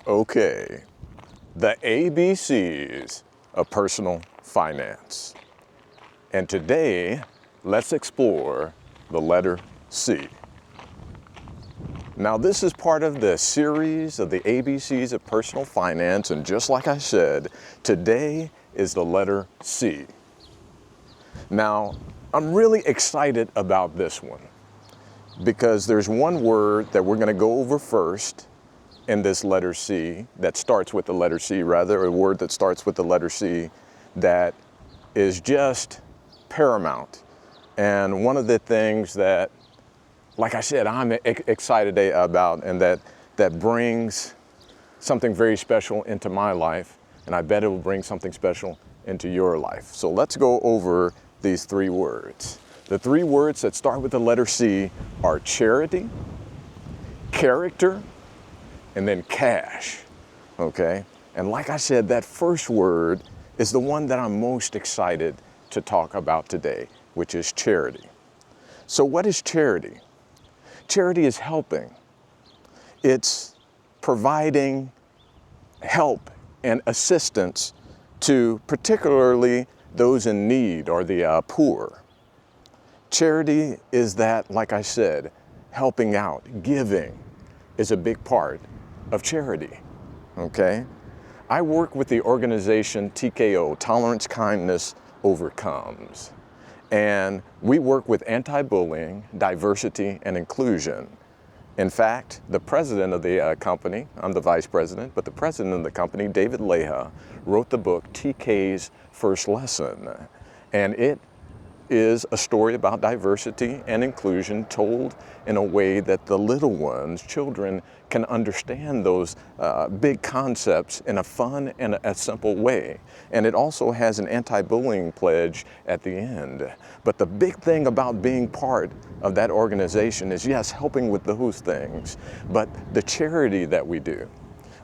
Okay, the ABCs of personal finance. And today, let's explore the letter C. Now, this is part of the series of the ABCs of personal finance, and just like I said, today is the letter C. Now, I'm really excited about this one because there's one word that we're going to go over first in this letter C, that starts with the letter C, rather, a word that starts with the letter C that is just paramount. And one of the things that, like I said, I'm excited about, and that brings something very special into my life, and I bet it will bring something special into your life. So let's go over these three words. The three words that start with the letter C are charity, character, and then cash, okay? And like I said, that first word is the one that I'm most excited to talk about today, which is charity. So what is charity? Charity is helping. It's providing help and assistance to particularly those in need or the poor. Charity is that, like I said, helping out, giving is a big part of charity, okay? I work with the organization TKO, Tolerance Kindness Overcomes. And we work with anti-bullying, diversity, and inclusion. In fact, the president of the company, I'm the vice president, but the president of the company, David Leha, wrote the book TK's First Lesson. And it is a story about diversity and inclusion told in a way that the little ones, children, can understand those big concepts in a fun and a simple way. And it also has an anti-bullying pledge at the end. But the big thing about being part of that organization is, yes, helping with those things, but the charity that we do.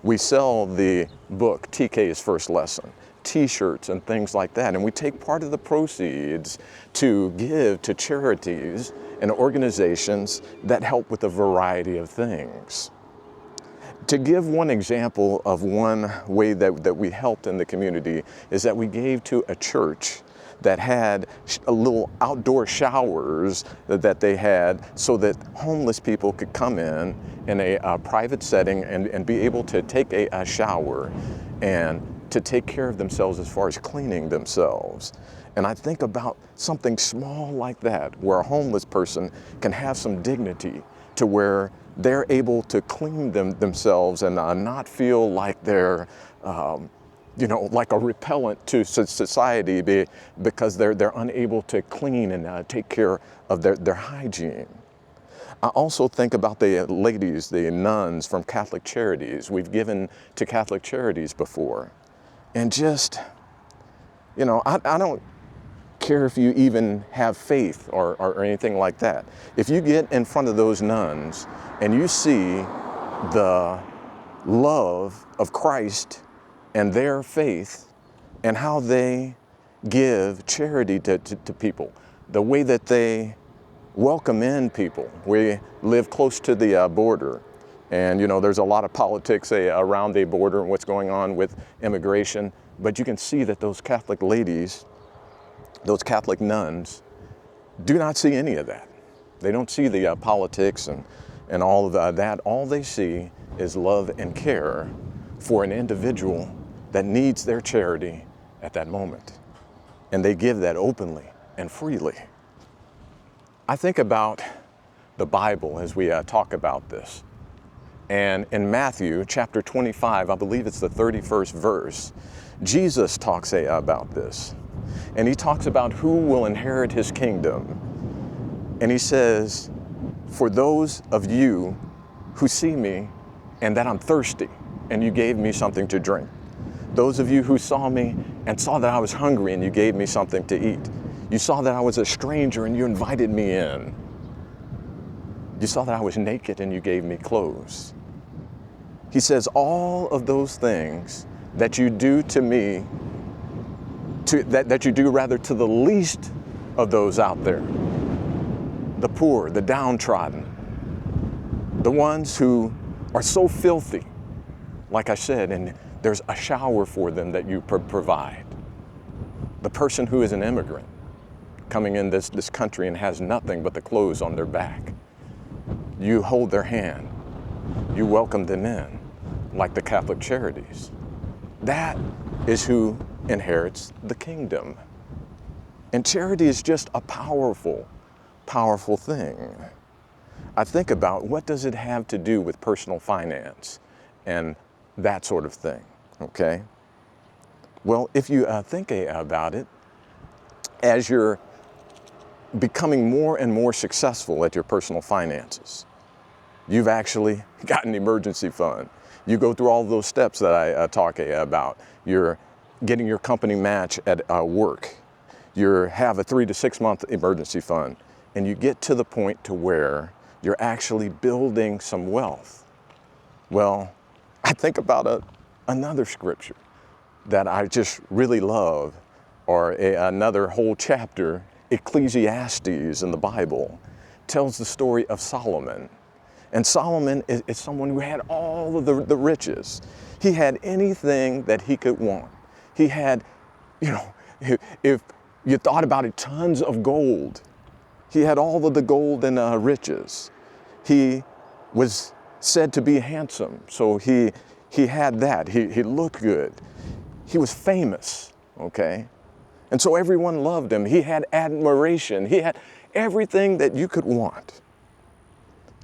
We sell the book, TK's First Lesson, T-shirts and things like that. And we take part of the proceeds to give to charities and organizations that help with a variety of things. To give one example of one way that we helped in the community is that we gave to a church that had a little outdoor showers that they had so that homeless people could come in a private setting and be able to take a shower and to take care of themselves as far as cleaning themselves. And I think about something small like that, where a homeless person can have some dignity to where they're able to clean themselves and not feel like they're, like a repellent to society because they're unable to clean and take care of their hygiene. I also think about the ladies, the nuns from Catholic Charities. We've given to Catholic Charities before. And just, I don't care if you even have faith or anything like that. If you get in front of those nuns and you see the love of Christ and their faith and how they give charity to people, the way that they welcome in people. We live close to the border. And there's a lot of politics around the border and what's going on with immigration, but you can see that those Catholic ladies, those Catholic nuns, do not see any of that. They don't see the politics and all of that. All they see is love and care for an individual that needs their charity at that moment. And they give that openly and freely. I think about the Bible as we talk about this. And in Matthew chapter 25, I believe it's the 31st verse, Jesus talks about this. And he talks about who will inherit his kingdom. And he says, for those of you who see me and that I'm thirsty and you gave me something to drink. Those of you who saw me and saw that I was hungry and you gave me something to eat. You saw that I was a stranger and you invited me in. You saw that I was naked and you gave me clothes. He says, all of those things that you do to me, that you do rather to the least of those out there, the poor, the downtrodden, the ones who are so filthy like I said, and there's a shower for them that you provide. The person who is an immigrant coming in this country and has nothing but the clothes on their back, you hold their hand, you welcome them in, like the Catholic Charities. That is who inherits the kingdom. And charity is just a powerful, powerful thing. I think about, what does it have to do with personal finance and that sort of thing, okay? Well, if you think about it, as you're becoming more and more successful at your personal finances, you've actually got an emergency fund. You go through all those steps that I talk about. You're getting your company match at work. You have a 3 to 6 month emergency fund, and you get to the point to where you're actually building some wealth. Well, I think about another scripture that I just really love, or another whole chapter, Ecclesiastes in the Bible, tells the story of Solomon. And Solomon is someone who had all of the riches. He had anything that he could want. He had, if you thought about it, tons of gold. He had all of the gold and riches. He was said to be handsome, so he had that. He looked good. He was famous, okay? And so everyone loved him. He had admiration. He had everything that you could want.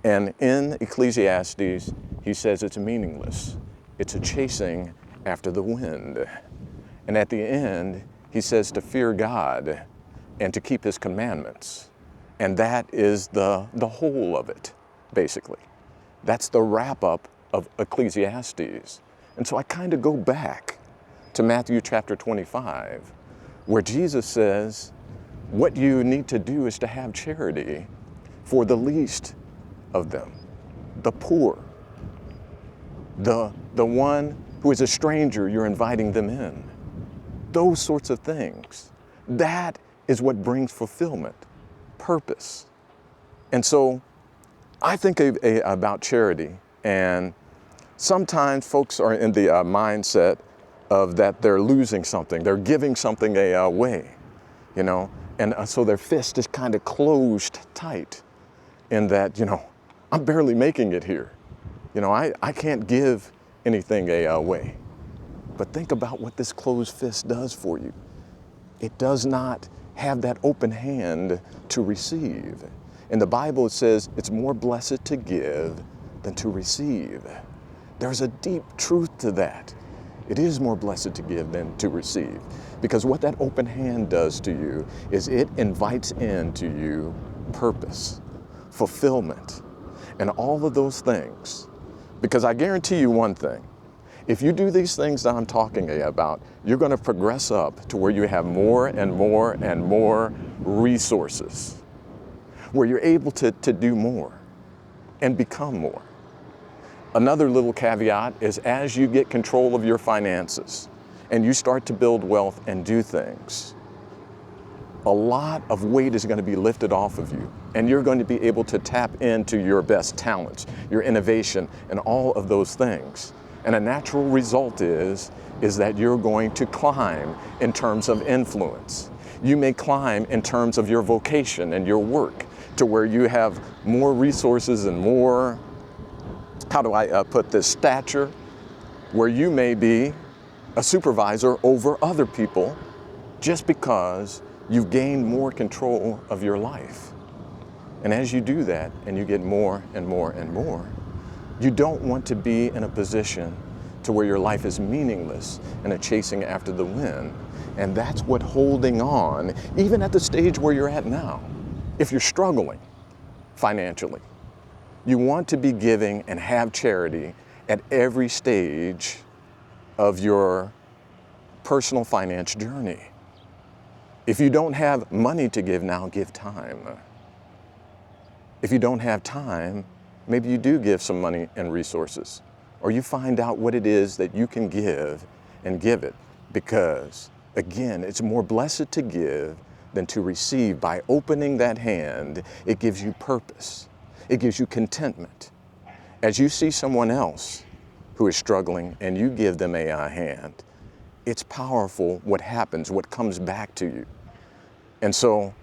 And in Ecclesiastes, he says it's meaningless. It's a chasing after the wind. And at the end, he says to fear God and to keep his commandments. And that is the whole of it, basically. That's the wrap up of Ecclesiastes. And so I kind of go back to Matthew chapter 25, where Jesus says, what you need to do is to have charity for the least of them, the poor, the one who is a stranger, you're inviting them in. Those sorts of things. That is what brings fulfillment, purpose. And so I think about charity, and sometimes folks are in the mindset of that they're losing something, they're giving something away, and so their fist is kind of closed tight in that, I'm barely making it here. I can't give anything away. But think about what this closed fist does for you. It does not have that open hand to receive. In the Bible, it says it's more blessed to give than to receive. There's a deep truth to that. It is more blessed to give than to receive. Because what that open hand does to you is it invites into you purpose, fulfillment, and all of those things. Because I guarantee you one thing, if you do these things that I'm talking about, you're going to progress up to where you have more and more and more resources, where you're able to do more and become more. Another little caveat is, as you get control of your finances and you start to build wealth and do things, a lot of weight is going to be lifted off of you, and you're going to be able to tap into your best talents, your innovation, and all of those things. And a natural result is that you're going to climb in terms of influence. You may climb in terms of your vocation and your work to where you have more resources and more, stature, where you may be a supervisor over other people just because you've gained more control of your life. And as you do that and you get more and more and more, you don't want to be in a position to where your life is meaningless and a chasing after the wind. And that's what holding on, even at the stage where you're at now, if you're struggling financially, you want to be giving and have charity at every stage of your personal finance journey. If you don't have money to give now, give time. If you don't have time, maybe you do give some money and resources, or you find out what it is that you can give and give it, because again, it's more blessed to give than to receive. By opening that hand, it gives you purpose. It gives you contentment. As you see someone else who is struggling and you give them a hand, it's powerful what happens, what comes back to you. And so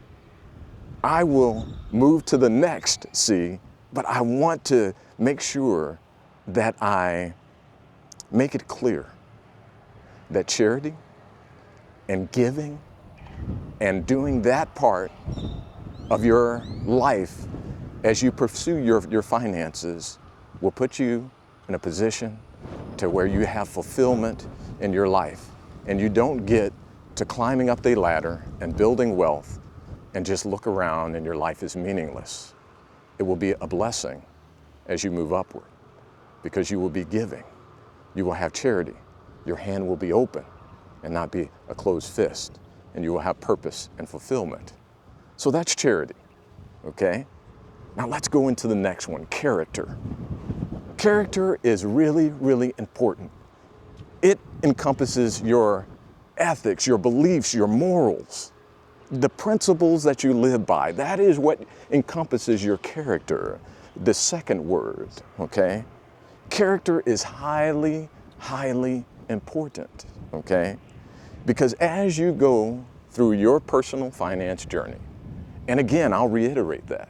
I will move to the next C, but I want to make sure that I make it clear that charity and giving and doing that part of your life as you pursue your finances will put you in a position to where you have fulfillment in your life and you don't get to climbing up the ladder and building wealth and just look around and your life is meaningless. It will be a blessing as you move upward because you will be giving. You will have charity. Your hand will be open and not be a closed fist, and you will have purpose and fulfillment. So that's charity, okay? Now let's go into the next one, character. Character is really, really important. It encompasses your ethics, your beliefs, your morals, the principles that you live by. That is what encompasses your character. The second word, okay? Character is highly, highly important, okay? Because as you go through your personal finance journey, and again, I'll reiterate that,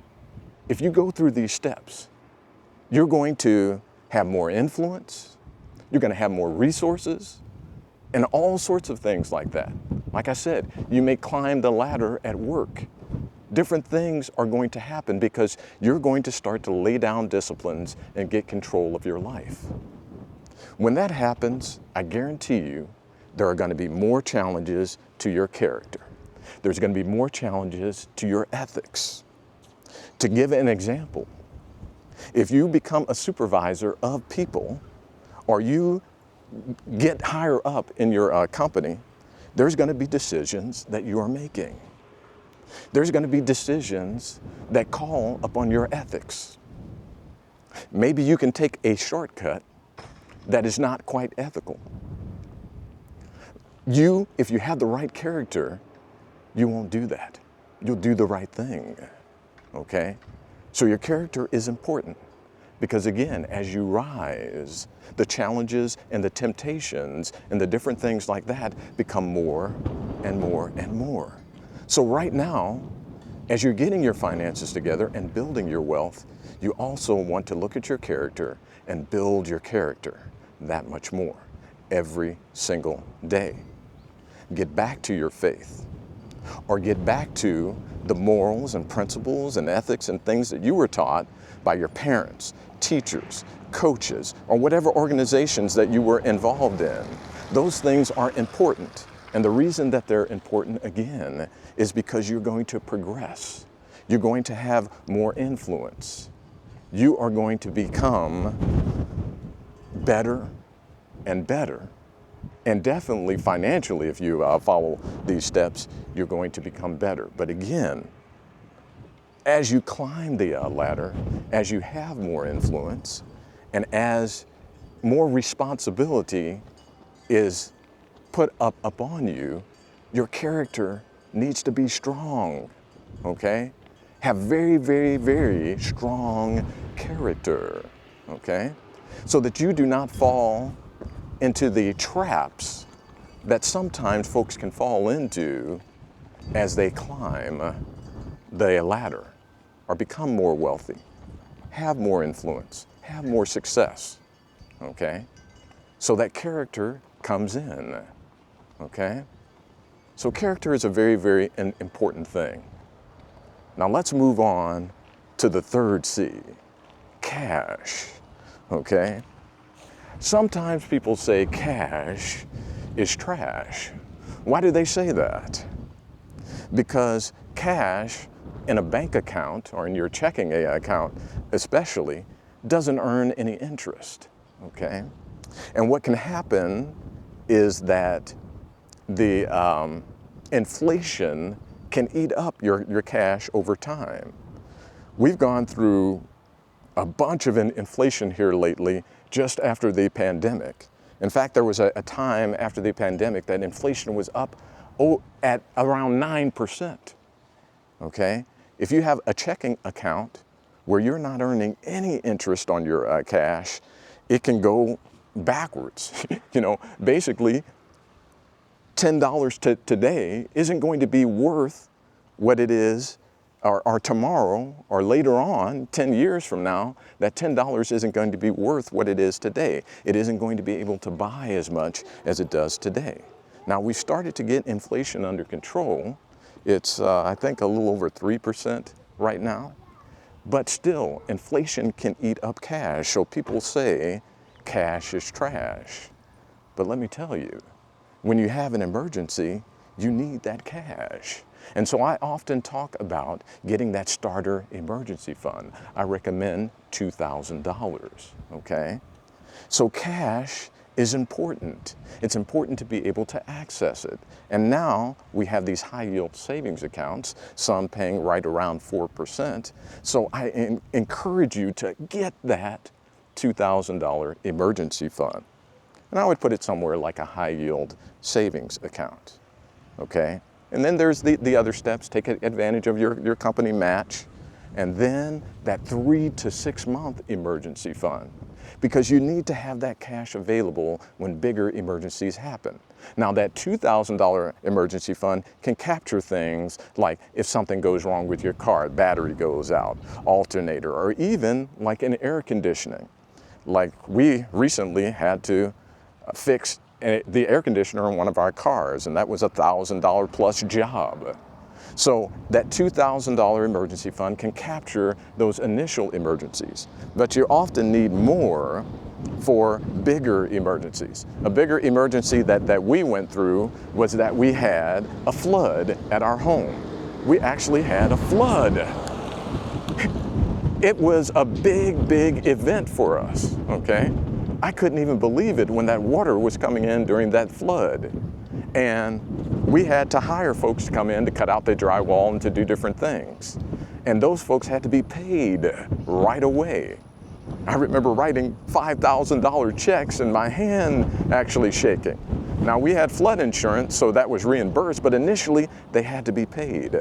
if you go through these steps, you're going to have more influence, you're going to have more resources, and all sorts of things like that. Like I said, you may climb the ladder at work. Different things are going to happen because you're going to start to lay down disciplines and get control of your life. When that happens, I guarantee you, there are going to be more challenges to your character. There's going to be more challenges to your ethics. To give an example, if you become a supervisor of people or you get higher up in your company, there's going to be decisions that you are making. There's going to be decisions that call upon your ethics. Maybe you can take a shortcut that is not quite ethical. If you have the right character, you won't do that. You'll do the right thing, okay? So your character is important because again, as you rise, the challenges and the temptations and the different things like that become more and more and more. So right now, as you're getting your finances together and building your wealth, you also want to look at your character and build your character that much more every single day. Get back to your faith or get back to the morals and principles and ethics and things that you were taught by your parents, teachers, coaches, or whatever organizations that you were involved in. Those things are important. And the reason that they're important, again, is because you're going to progress. You're going to have more influence. You are going to become better and better. And definitely financially, if you follow these steps, you're going to become better. But again, as you climb the ladder, as you have more influence, and as more responsibility is put up upon you, your character needs to be strong, okay? Have very, very, very strong character, okay? So that you do not fall into the traps that sometimes folks can fall into as they climb the ladder or become more wealthy, have more influence, have more success, okay? So that character comes in, okay? So character is a very, very important thing. Now let's move on to the third C, cash, okay? Sometimes people say cash is trash. Why do they say that? Because cash in a bank account or in your checking account especially doesn't earn any interest, okay? And what can happen is that the inflation can eat up your cash over time. We've gone through a bunch of inflation here lately just after the pandemic. In fact, there was a time after the pandemic that inflation was up at around 9%, okay? If you have a checking account where you're not earning any interest on your cash, it can go backwards. Basically, $10 today isn't going to be worth what it is, or tomorrow, or later on, 10 years from now, that $10 isn't going to be worth what it is today. It isn't going to be able to buy as much as it does today. Now, we started to get inflation under control. It's, I think, a little over 3% right now. But still, inflation can eat up cash. So people say cash is trash. But let me tell you, when you have an emergency, you need that cash. And so I often talk about getting that starter emergency fund. I recommend $2,000, okay? So cash is important. It's important to be able to access it. And now we have these high yield savings accounts, some paying right around 4%. So I encourage you to get that $2,000 emergency fund. And I would put it somewhere like a high yield savings account, okay? And then there's the other steps. Take advantage of your company match. And then that 3 to 6 month emergency fund, because you need to have that cash available when bigger emergencies happen. Now, that $2,000 emergency fund can capture things like if something goes wrong with your car, battery goes out, alternator, or even like an air conditioning. Like we recently had to fix the air conditioner in one of our cars, and that was a $1,000 plus job. So that $2,000 emergency fund can capture those initial emergencies, but you often need more for bigger emergencies. A bigger emergency that we went through was that we had a flood at our home. We actually had a flood. It was a big, big event for us, okay? I couldn't even believe it when that water was coming in during that flood. And we had to hire folks to come in to cut out the drywall and to do different things. And those folks had to be paid right away. I remember writing $5,000 checks and my hand actually shaking. Now, we had flood insurance, so that was reimbursed, but initially they had to be paid.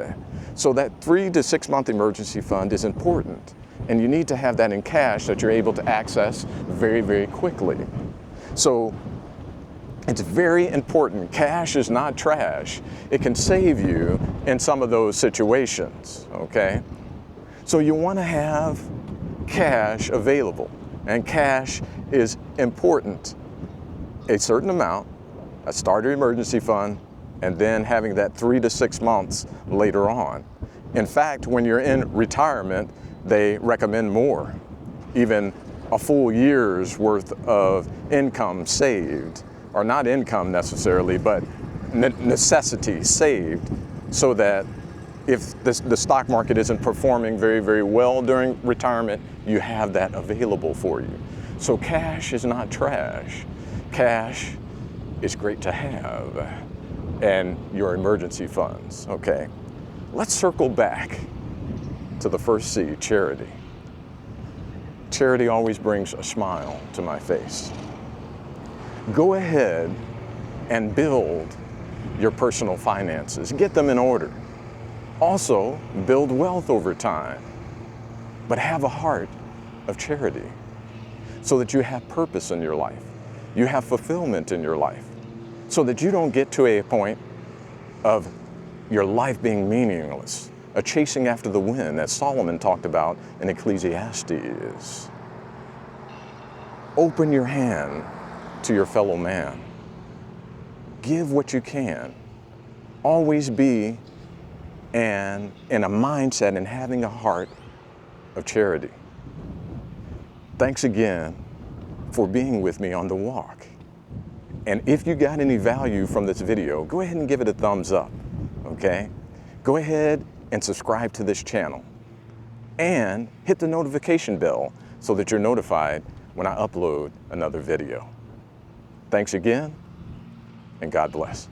So that 3 to 6 month emergency fund is important. And you need to have that in cash that you're able to access very, very quickly. So it's very important. Cash is not trash. It can save you in some of those situations, okay? So you want to have cash available, and cash is important. A certain amount, a starter emergency fund, and then having that 3 to 6 months later on. In fact, when you're in retirement, they recommend more, even a full year's worth of income saved, or not income necessarily, but necessities saved, so that if the stock market isn't performing very, very well during retirement, you have that available for you. So cash is not trash. Cash is great to have, and your emergency funds, okay? Let's circle back to the first C, charity. Charity always brings a smile to my face. Go ahead and build your personal finances. Get them in order. Also, build wealth over time, but have a heart of charity so that you have purpose in your life. You have fulfillment in your life, so that you don't get to a point of your life being meaningless, a chasing after the wind, as Solomon talked about in Ecclesiastes. Open your hand to your fellow man. Give what you can. Always be in a mindset and having a heart of charity. Thanks again for being with me on the walk. And if you got any value from this video, go ahead and give it a thumbs up, okay? Go ahead and subscribe to this channel and hit the notification bell so that you're notified when I upload another video. Thanks again, and God bless.